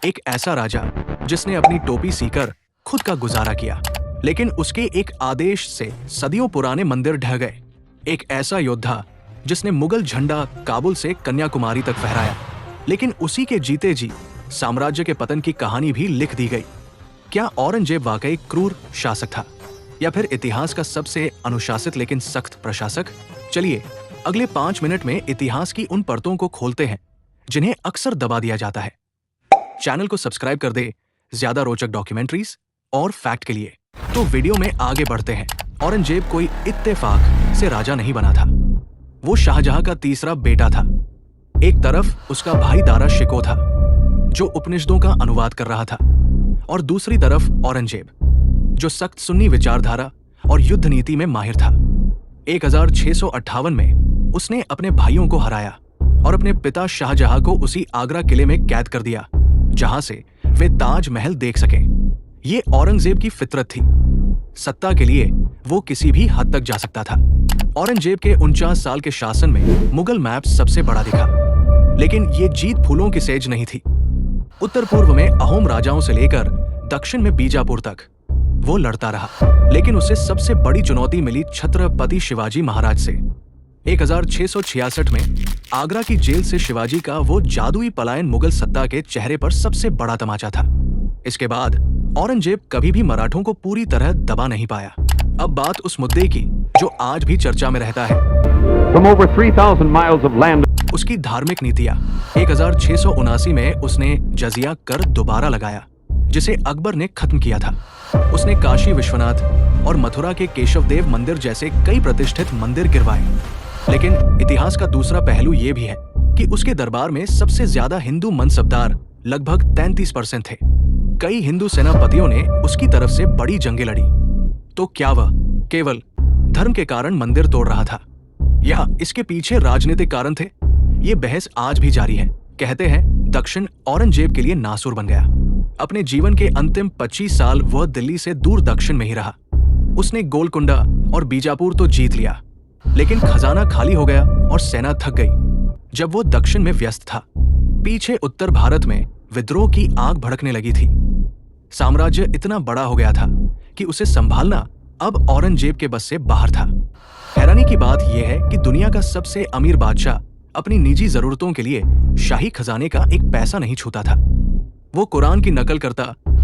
एक ऐसा राजा जिसने अपनी टोपी सीकर खुद का गुजारा किया, लेकिन उसके एक आदेश से सदियों पुराने मंदिर ढह गए। एक ऐसा योद्धा जिसने मुगल झंडा काबुल से कन्याकुमारी तक फहराया, लेकिन उसी के जीते जी साम्राज्य के पतन की कहानी भी लिख दी गई। क्या औरंगजेब वाकई क्रूर शासक था, या फिर इतिहास का सबसे अनुशासित लेकिन सख्त प्रशासक? चलिए अगले 5 मिनट में इतिहास की उन परतों को खोलते हैं जिन्हें अक्सर दबा दिया जाता है। चैनल को सब्सक्राइब कर दे ज्यादा रोचक डॉक्यूमेंट्रीज और फैक्ट के लिए। तो वीडियो में आगे बढ़ते हैं। औरंगजेब कोई इत्तेफाक से राजा नहीं बना था। वो शाहजहां का तीसरा बेटा था। एक तरफ उसका भाई दारा शिकोह था जो उपनिषदों का अनुवाद कर रहा था, और दूसरी तरफ औरंगजेब जो सख्त सुन्नी विचारधारा और युद्ध नीति में माहिर था। 1658 में उसने अपने भाइयों को हराया और अपने पिता शाहजहां को उसी आगरा किले में कैद कर दिया जहां से वे ताजमहल देख सके। ये औरंगजेब की फितरत थी। सत्ता के लिए वो किसी भी हद तक जा सकता था। औरंगजेब के 49 साल के शासन में मुगल मैप सबसे बड़ा दिखा, लेकिन ये जीत फूलों की सेज नहीं थी। उत्तर पूर्व में अहोम राजाओं से लेकर दक्षिण में बीजापुर तक वो लड़ता रहा, लेकिन उसे सबसे बड़ी चुनौती मिली छत्रपति शिवाजी महाराज से। 1666 में आगरा की जेल से शिवाजी का वो जादुई पलायन मुगल सत्ता के चेहरे पर सबसे बड़ा तमाचा था। इसके बाद औरंगजेब कभी भी मराठों को पूरी तरह दबा नहीं पाया। अब बात उस मुद्दे की जो आज भी चर्चा में रहता है। From over 3,000 miles of land. उसकी धार्मिक नीतियां। 1679 में उसने जजिया कर दोबारा लगाया, जिसे अकबर ने खत्म किया था। उसने काशी विश्वनाथ और मथुरा के केशवदेव मंदिर जैसे कई प्रतिष्ठित मंदिर गिरवाए। लेकिन इतिहास का दूसरा पहलू ये भी है कि उसके दरबार में सबसे ज्यादा हिंदू मनसबदार लगभग 33% थे। कई हिंदू सेनापतियों ने उसकी तरफ से बड़ी जंगें लड़ी। तो क्या वह केवल धर्म के कारण मंदिर तोड़ रहा था, या इसके पीछे राजनीतिक कारण थे? ये बहस आज भी जारी है। कहते हैं दक्षिण औरंगजेब के लिए नासूर बन गया। अपने जीवन के अंतिम 25 साल वह दिल्ली से दूर दक्षिण में ही रहा। उसने गोलकुंडा और बीजापुर तो जीत लिया, लेकिन खजाना खाली हो गया और सेना थक गई। जब वो दक्षिण में व्यस्त था, पीछे उत्तर भारत में विद्रोह की आग भड़कने लगी थी। साम्राज्य इतना बड़ा हो गया था कि उसे संभालना अब औरंगजेब के बस से बाहर था। हैरानी की बात यह है कि दुनिया का सबसे अमीर बादशाह अपनी निजी जरूरतों के लिए शाही खजाने का एक पैसा नहीं छूता था। वो कुरान की नकल करता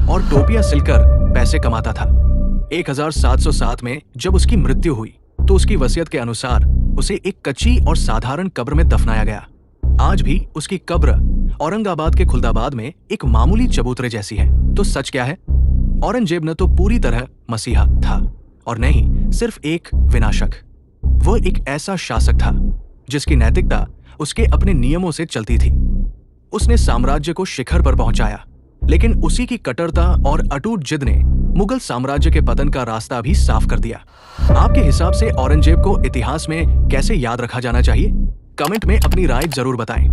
और टोपियां सिलकर पैसे कमाता था। 1707 में जब उसकी मृत्यु हुई तो उसकी वसीयत के अनुसार उसे एक कच्ची और साधारण कब्र में दफनाया गया। आज भी उसकी कब्र औरंगाबाद के खुलदाबाद में एक मामूली चबूतरे जैसी है। तो सच क्या है? औरंगजेब न तो पूरी तरह मसीहा था और न ही सिर्फ एक विनाशक। वो एक ऐसा शासक था जिसकी नैतिकता उसके अपने नियमों से चलती थी। उसने साम्राज्य को शिखर पर पहुंचाया, लेकिन उसी की कट्टरता और अटूट जिद ने मुगल साम्राज्य के पतन का रास्ता भी साफ कर दिया। आपके हिसाब से औरंगजेब को इतिहास में कैसे याद रखा जाना चाहिए? कमेंट में अपनी राय जरूर बताएं।